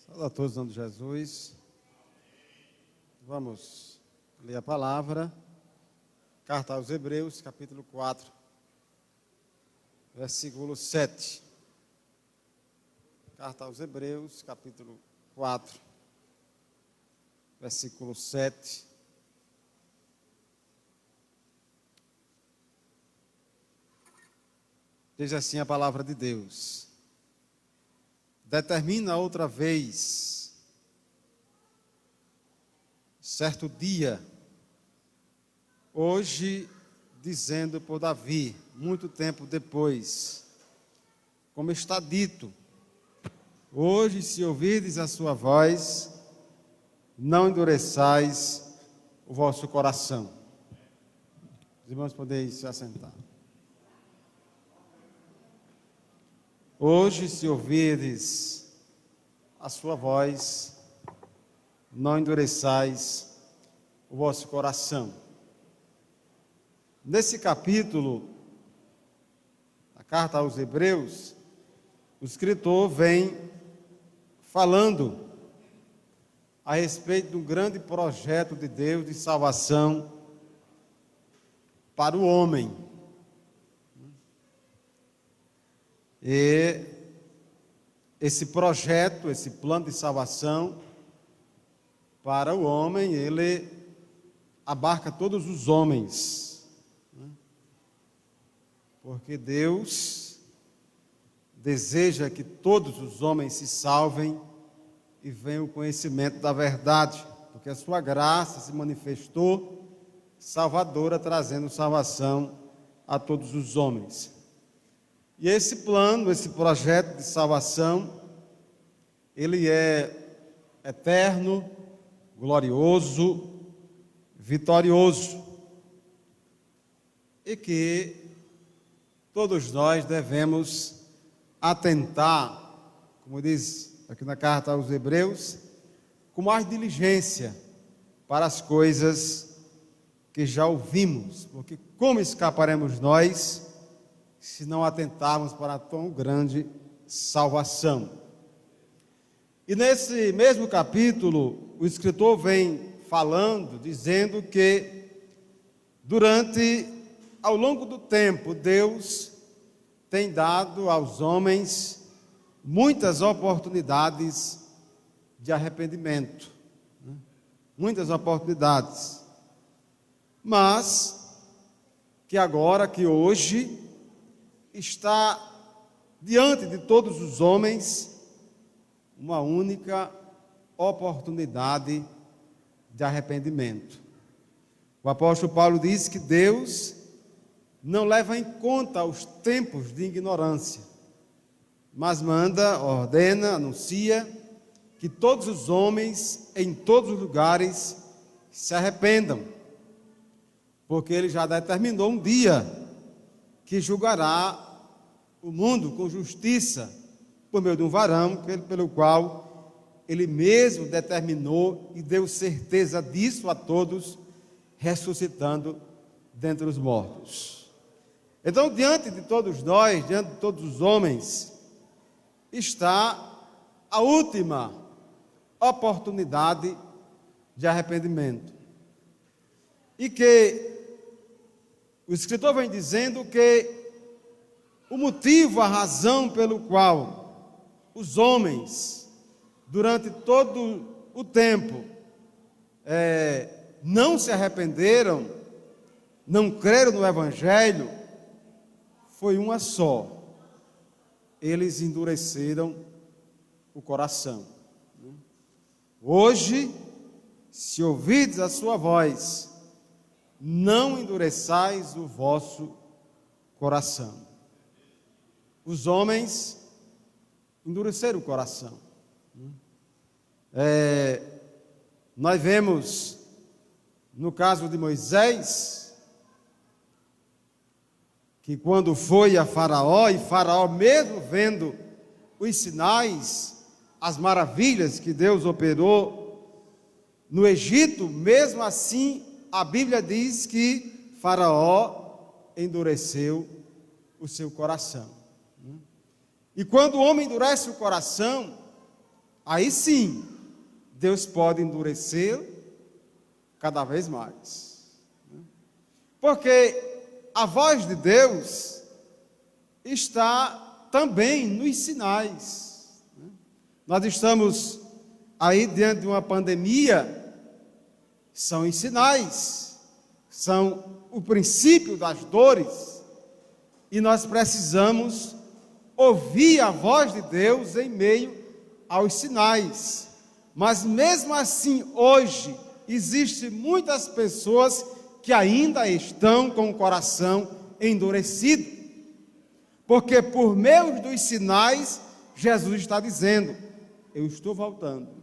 Fala a todos, em nome de Jesus. Vamos ler a palavra. Carta aos Hebreus, capítulo 4, versículo 7. Carta aos Hebreus, capítulo 4, versículo 7. Diz assim a palavra de Deus: determina outra vez, certo dia, hoje, dizendo por Davi, muito tempo depois, como está dito: hoje, se ouvirdes a sua voz, não endureçais o vosso coração. Os irmãos podem se assentar. Hoje, se ouvirdes a sua voz, não endureçais o vosso coração. Nesse capítulo, a carta aos Hebreus, o escritor vem falando a respeito do grande projeto de Deus de salvação para o homem. E esse projeto, esse plano de salvação para o homem, ele abarca todos os homens, porque Deus deseja que todos os homens se salvem e venham ao conhecimento da verdade, porque a sua graça se manifestou salvadora, trazendo salvação a todos os homens. E esse plano, esse projeto de salvação, ele é eterno, glorioso, vitorioso, e que todos nós devemos atentar, como diz aqui na carta aos Hebreus, com mais diligência para as coisas que já ouvimos, porque como escaparemos nós se não atentarmos para a tão grande salvação? E nesse mesmo capítulo, o escritor vem falando, dizendo que ao longo do tempo, Deus tem dado aos homens muitas oportunidades de arrependimento, muitas oportunidades, mas que agora, que hoje, está diante de todos os homens uma única oportunidade de arrependimento. O apóstolo Paulo diz que Deus não leva em conta os tempos de ignorância, mas manda, ordena, anuncia que todos os homens, em todos os lugares, se arrependam, porque ele já determinou um dia que julgará o mundo com justiça, por meio de um varão, pelo qual ele mesmo determinou e deu certeza disso a todos, ressuscitando dentre os mortos. Então, diante de todos nós, diante de todos os homens, está a última oportunidade de arrependimento. E que o escritor vem dizendo que o motivo, a razão pelo qual os homens, durante todo o tempo, não se arrependeram, não creram no Evangelho, foi uma só: eles endureceram o coração. Hoje, se ouvirdes a sua voz, não endureçais o vosso coração. Os homens endureceram o coração. Nós vemos no caso de Moisés, que quando foi a Faraó, e Faraó mesmo vendo os sinais, as maravilhas que Deus operou no Egito, mesmo assim, a Bíblia diz que Faraó endureceu o seu coração. E quando o homem endurece o coração, aí sim, Deus pode endurecer cada vez mais. Porque a voz de Deus está também nos sinais. Nós estamos aí diante de uma pandemia, são os sinais, são o princípio das dores, e nós precisamos ouvir a voz de Deus em meio aos sinais. Mas mesmo assim, hoje, existem muitas pessoas que ainda estão com o coração endurecido, porque por meio dos sinais, Jesus está dizendo: eu estou voltando.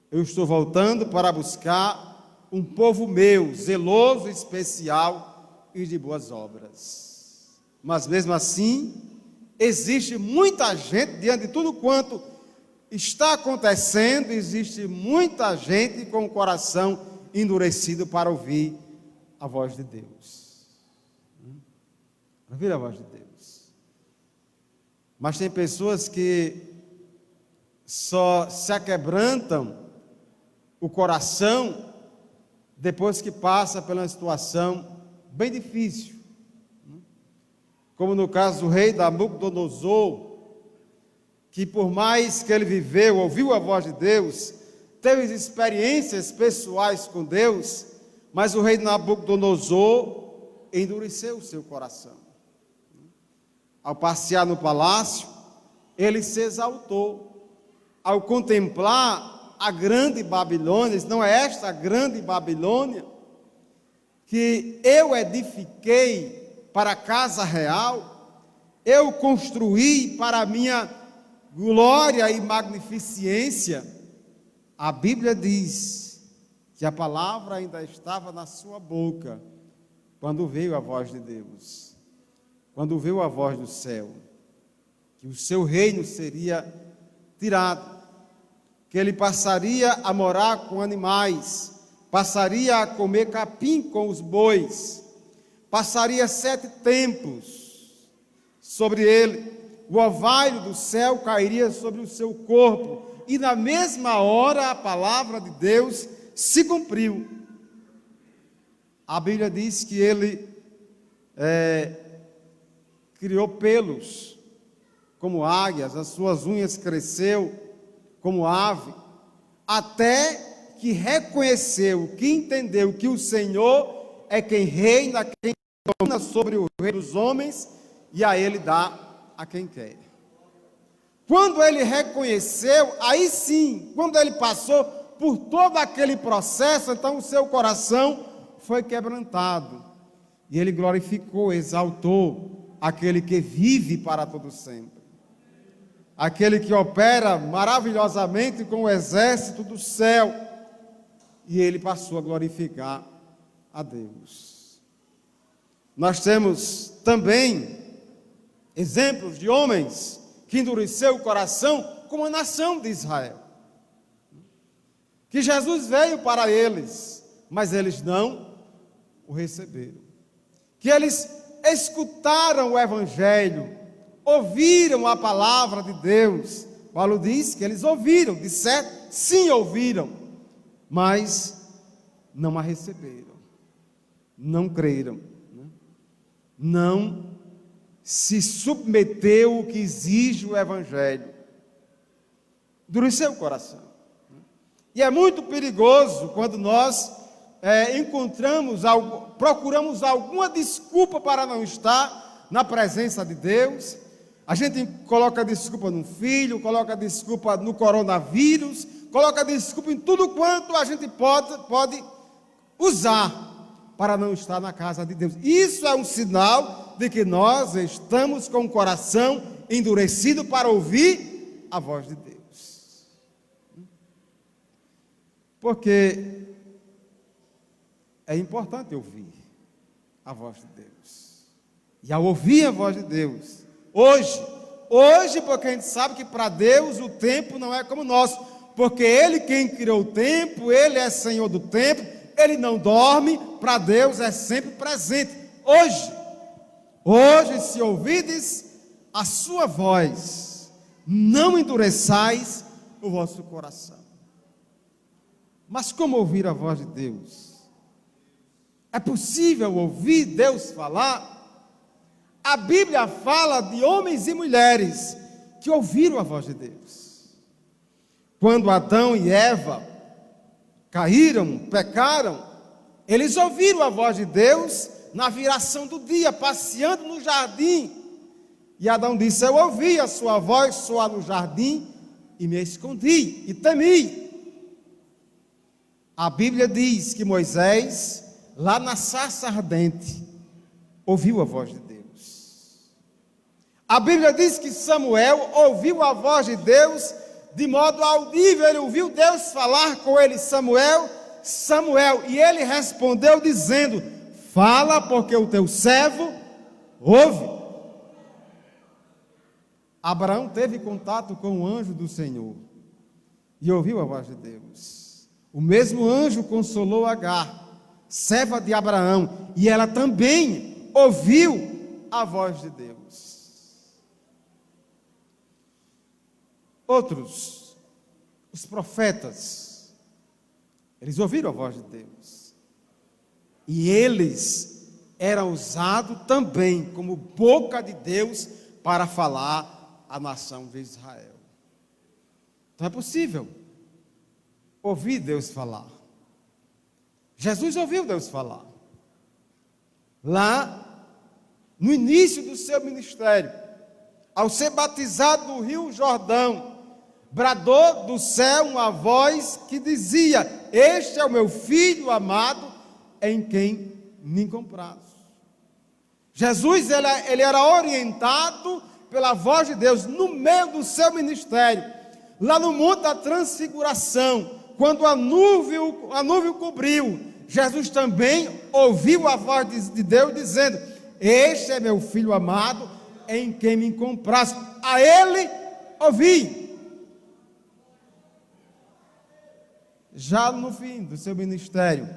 Eu estou voltando para buscar um povo meu, zeloso, especial e de boas obras. Mas mesmo assim, existe muita gente, diante de tudo quanto está acontecendo, existe muita gente com o coração endurecido para ouvir a voz de Deus. Ouvir a voz de Deus. Mas tem pessoas que só se aquebrantam o coração depois que passa por uma situação bem difícil. Como no caso do rei Nabucodonosor, que por mais que ele viveu, ouviu a voz de Deus, teve experiências pessoais com Deus, mas o rei Nabucodonosor endureceu o seu coração. Ao passear no palácio, ele se exaltou. Ao contemplar a grande Babilônia, não é esta a grande Babilônia que eu edifiquei para a casa real, eu construí para a minha glória e magnificência. A Bíblia diz que a palavra ainda estava na sua boca quando veio a voz de Deus, quando veio a voz do céu, que o seu reino seria tirado, que ele passaria a morar com animais, passaria a comer capim com os bois, passaria 7 tempos sobre ele, o orvalho do céu cairia sobre o seu corpo, e na mesma hora a palavra de Deus se cumpriu. A Bíblia diz que ele criou pelos como águias, as suas unhas cresceu como ave, até que reconheceu, que entendeu que o Senhor é quem reina, quem domina sobre o rei dos homens, e a ele dá a quem quer. Quando ele reconheceu, aí sim, quando ele passou por todo aquele processo, então o seu coração foi quebrantado, e ele glorificou, exaltou aquele que vive para todo sempre, aquele que opera maravilhosamente com o exército do céu, e ele passou a glorificar a Deus. Nós temos também exemplos de homens que endureceram o coração, como a nação de Israel, que Jesus veio para eles, mas eles não o receberam, que eles escutaram o evangelho, ouviram a palavra de Deus. Paulo diz que eles ouviram, disseram, sim, ouviram, mas não a receberam, não creram, não se submeteu ao que exige o evangelho, endureceu o coração. E é muito perigoso quando nós procuramos alguma desculpa para não estar na presença de Deus. A gente coloca desculpa no filho, coloca desculpa no coronavírus, coloca desculpa em tudo quanto a gente pode usar para não estar na casa de Deus. Isso é um sinal de que nós estamos com o coração endurecido para ouvir a voz de Deus. Porque é importante ouvir a voz de Deus. E ao ouvir a voz de Deus, hoje, porque a gente sabe que para Deus o tempo não é como o nosso, porque Ele quem criou o tempo, Ele é Senhor do tempo, Ele não dorme, para Deus é sempre presente. Hoje, se ouvides a sua voz, não endureçais o vosso coração. Mas como ouvir a voz de Deus? É possível ouvir Deus falar? A Bíblia fala de homens e mulheres que ouviram a voz de Deus. Quando Adão e Eva caíram, pecaram, eles ouviram a voz de Deus na viração do dia, passeando no jardim. E Adão disse: eu ouvi a sua voz soar no jardim e me escondi e temi. A Bíblia diz que Moisés, lá na sarça ardente, ouviu a voz de Deus. A Bíblia diz que Samuel ouviu a voz de Deus de modo audível. Ele ouviu Deus falar com ele: Samuel, Samuel. E ele respondeu dizendo: fala, porque o teu servo ouve. Abraão teve contato com o anjo do Senhor e ouviu a voz de Deus. O mesmo anjo consolou Agar, serva de Abraão, e ela também ouviu a voz de Deus. Outros, os profetas, eles ouviram a voz de Deus. E eles eram usados também como boca de Deus para falar à nação de Israel. Então é possível ouvir Deus falar. Jesus ouviu Deus falar. Lá, no início do seu ministério, ao ser batizado no Rio Jordão, bradou do céu uma voz que dizia: este é o meu filho amado, em quem me comprazo. Jesus, ele era orientado pela voz de Deus no meio do seu ministério, lá no Monte da Transfiguração, quando a nuvem cobriu. Jesus também ouviu a voz de Deus dizendo: este é meu filho amado, em quem me comprazo. A ele ouvi. Já no fim do seu ministério,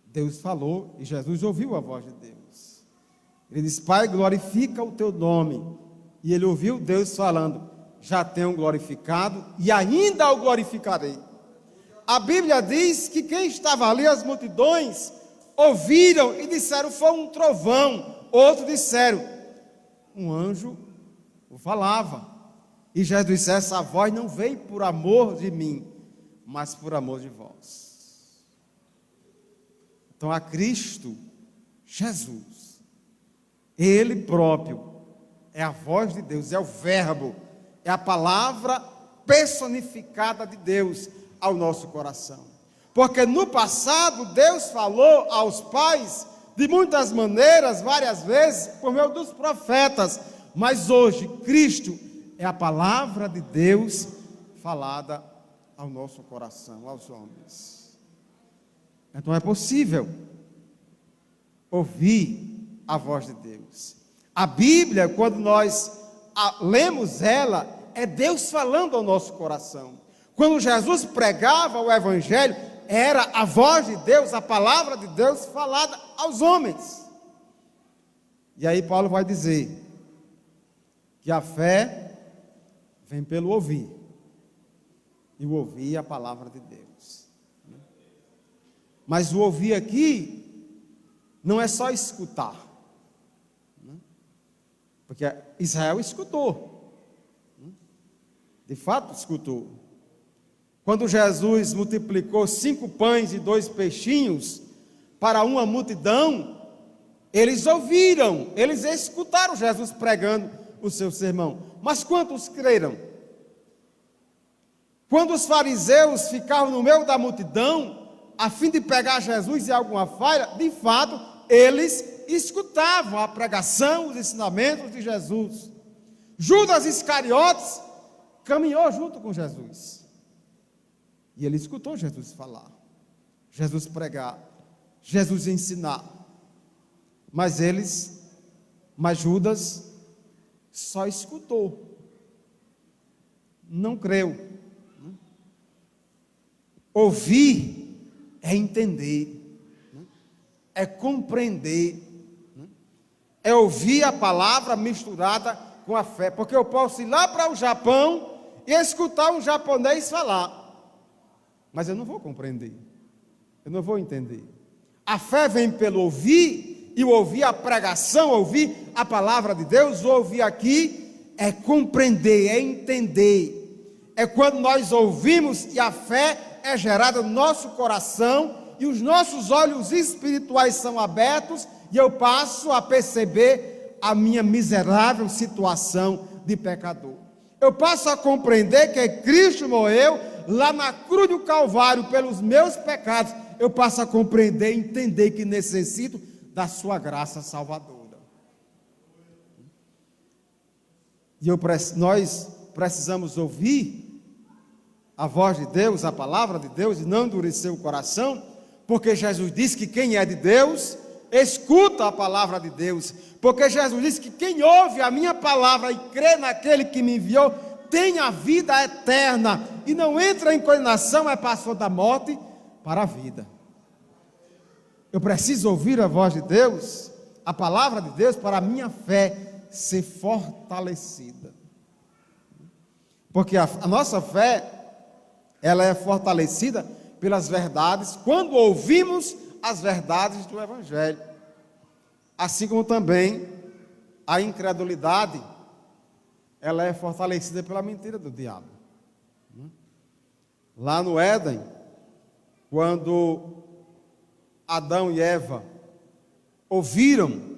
Deus falou e Jesus ouviu a voz de Deus. Ele disse: Pai, glorifica o teu nome. E ele ouviu Deus falando: já tenho glorificado e ainda o glorificarei. A Bíblia diz que quem estava ali, as multidões, ouviram e disseram: foi um trovão. Outros disseram: um anjo o falava. E Jesus disse: essa voz não veio por amor de mim, mas por amor de vós. Então a Cristo, Jesus, Ele próprio é a voz de Deus, é o verbo, é a palavra personificada de Deus ao nosso coração. Porque no passado Deus falou aos pais de muitas maneiras, várias vezes, por meio dos profetas, mas hoje Cristo é a palavra de Deus falada ao nosso coração, aos homens. Então é possível ouvir a voz de Deus. A Bíblia, quando nós lemos ela, é Deus falando ao nosso coração. Quando Jesus pregava o Evangelho, era a voz de Deus, a palavra de Deus falada aos homens. E aí Paulo vai dizer que a fé vem pelo ouvir, e o ouvir é a palavra de Deus. Mas o ouvir aqui não é só escutar, porque Israel escutou, de fato escutou. Quando Jesus multiplicou 5 pães e 2 peixinhos para uma multidão, eles ouviram, eles escutaram Jesus pregando o seu sermão. Mas quantos creram? Quando os fariseus ficavam no meio da multidão, a fim de pegar Jesus em alguma falha, de fato, eles escutavam a pregação, os ensinamentos de Jesus. Judas Iscariotes caminhou junto com Jesus. E ele escutou Jesus falar, Jesus pregar, Jesus ensinar. Mas Judas só escutou, não creu. Ouvir é entender, é compreender, é ouvir a palavra misturada com a fé, porque eu posso ir lá para o Japão e escutar um japonês falar, mas eu não vou compreender, eu não vou entender. A fé vem pelo ouvir, e o ouvir a pregação, ouvir a palavra de Deus. O ouvir aqui é compreender, é entender, é quando nós ouvimos e a fé é gerada no nosso coração e os nossos olhos espirituais são abertos e eu passo a perceber a minha miserável situação de pecador. Eu passo a compreender que Cristo morreu lá na cruz do Calvário pelos meus pecados. Eu passo a compreender e entender que necessito da sua graça salvadora. E nós precisamos ouvir a voz de Deus, a palavra de Deus, e não endurecer o coração, porque Jesus disse que quem é de Deus, escuta a palavra de Deus, porque Jesus disse que quem ouve a minha palavra e crê naquele que me enviou, tem a vida eterna, e não entra em condenação, é passou da morte para a vida. Eu preciso ouvir a voz de Deus, a palavra de Deus, para a minha fé ser fortalecida. Porque a nossa fé, ela é fortalecida pelas verdades, quando ouvimos as verdades do Evangelho. Assim como também a incredulidade, ela é fortalecida pela mentira do diabo. Lá no Éden, quando Adão e Eva ouviram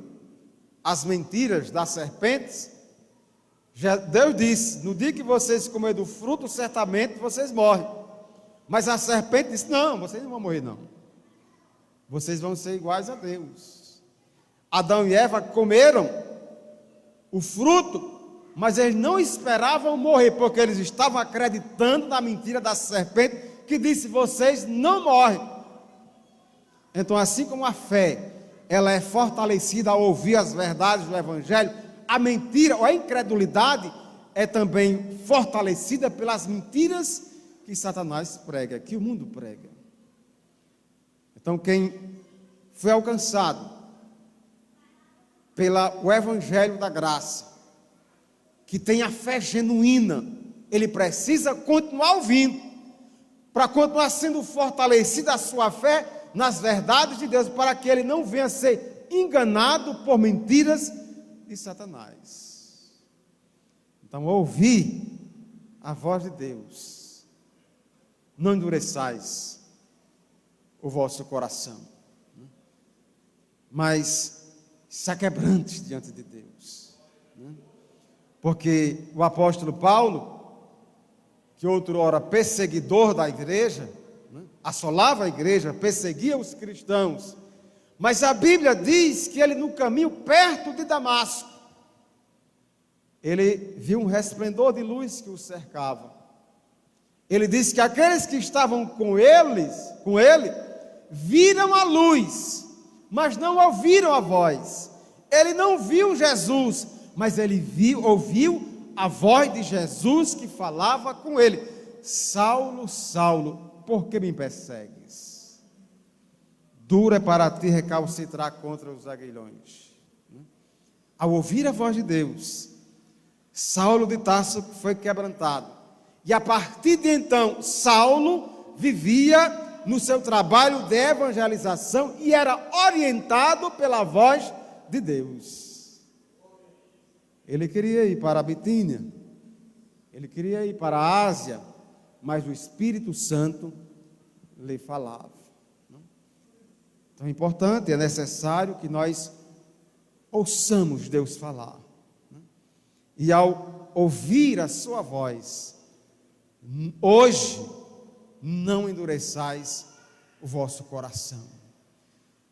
as mentiras das serpentes, Deus disse: no dia que vocês comerem do fruto, certamente vocês morrem. Mas a serpente disse: não, vocês não vão morrer não, vocês vão ser iguais a Deus. Adão e Eva comeram o fruto, mas eles não esperavam morrer, porque eles estavam acreditando na mentira da serpente, que disse: vocês não morrem. Então, assim como a fé, ela é fortalecida ao ouvir as verdades do Evangelho, a mentira ou a incredulidade é também fortalecida pelas mentiras que Satanás prega, que o mundo prega. Então, quem foi alcançado pelo Evangelho da graça, que tem a fé genuína, ele precisa continuar ouvindo, para continuar sendo fortalecida a sua fé nas verdades de Deus, para que ele não venha a ser enganado por mentiras de Satanás. Então, ouvir a voz de Deus, não endureçais o vosso coração, mas se aquebrantes diante de Deus, porque o apóstolo Paulo, que outrora perseguidor da igreja, assolava a igreja, perseguia os cristãos, mas a Bíblia diz que ele, no caminho perto de Damasco, ele viu um resplendor de luz que o cercava. Ele disse que aqueles que estavam com ele, viram a luz, mas não ouviram a voz. Ele não viu Jesus, mas ele ouviu a voz de Jesus que falava com ele: Saulo, Saulo, por que me persegues? Duro é para ti recalcitrar contra os aguilhões. Ao ouvir a voz de Deus, Saulo de Tarso foi quebrantado. E a partir de então, Saulo vivia no seu trabalho de evangelização e era orientado pela voz de Deus. Ele queria ir para a Bitínia, ele queria ir para a Ásia, mas o Espírito Santo lhe falava. Então é importante, é necessário que nós ouçamos Deus falar. E ao ouvir a sua voz, hoje, não endureçais o vosso coração,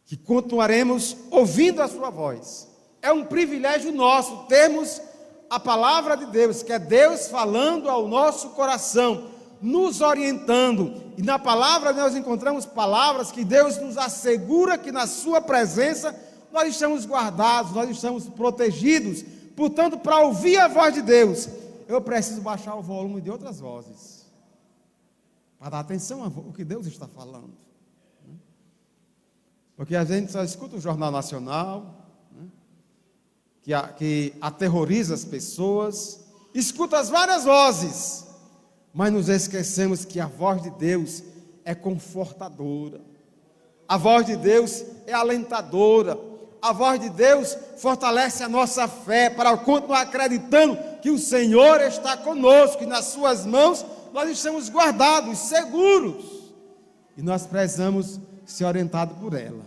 que continuaremos ouvindo a sua voz. É um privilégio nosso termos a palavra de Deus, que é Deus falando ao nosso coração, nos orientando, e na palavra nós encontramos palavras que Deus nos assegura que na sua presença nós estamos guardados, nós estamos protegidos. Portanto, para ouvir a voz de Deus, eu preciso baixar o volume de outras vozes, para dar atenção ao que Deus está falando, porque a gente só escuta o Jornal Nacional, que aterroriza as pessoas, escuta as várias vozes, mas nos esquecemos que a voz de Deus é confortadora, a voz de Deus é alentadora, a voz de Deus fortalece a nossa fé para continuar acreditando que o Senhor está conosco e nas suas mãos nós estamos guardados, seguros, e nós precisamos ser orientados por ela.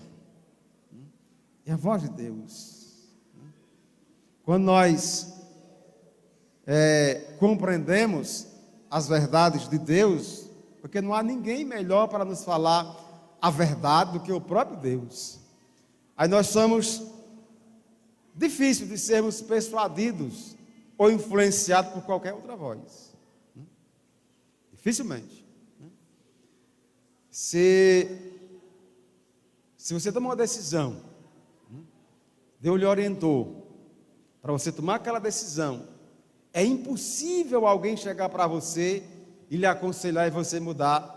É a voz de Deus. Quando nós compreendemos as verdades de Deus, porque não há ninguém melhor para nos falar a verdade do que o próprio Deus. Aí nós somos difícil de sermos persuadidos ou influenciados por qualquer outra voz. Dificilmente. Se você tomar uma decisão, Deus lhe orientou para você tomar aquela decisão, é impossível alguém chegar para você e lhe aconselhar e você mudar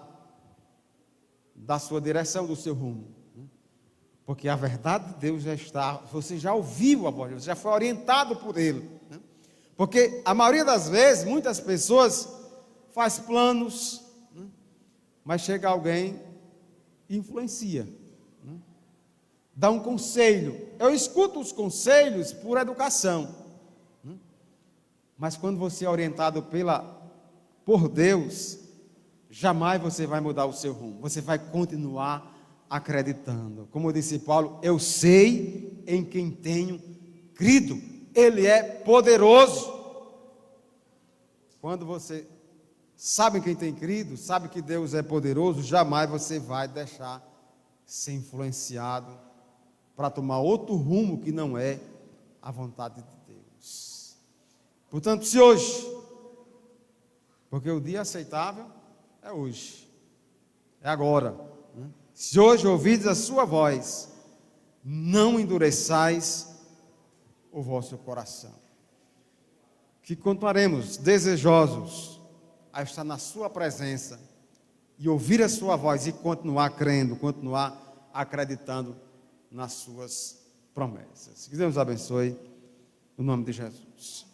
da sua direção, do seu rumo. Porque a verdade de Deus já está, você já ouviu a voz de Deus, já foi orientado por Ele. Porque a maioria das vezes, muitas pessoas faz planos, mas chega alguém e influencia, dá um conselho. Eu escuto os conselhos por educação, mas quando você é orientado por Deus, jamais você vai mudar o seu rumo, você vai continuar acreditando. Como disse Paulo, eu sei em quem tenho crido, Ele é poderoso. Quando você sabe em quem tem crido, sabe que Deus é poderoso, jamais você vai deixar ser influenciado para tomar outro rumo que não é a vontade de Deus. Portanto, se hoje, porque o dia aceitável é hoje, é agora, se hoje ouvides a sua voz, não endureçais o vosso coração. Que continuaremos desejosos a estar na sua presença e ouvir a sua voz e continuar crendo, continuar acreditando nas suas promessas. Que Deus nos abençoe, no nome de Jesus.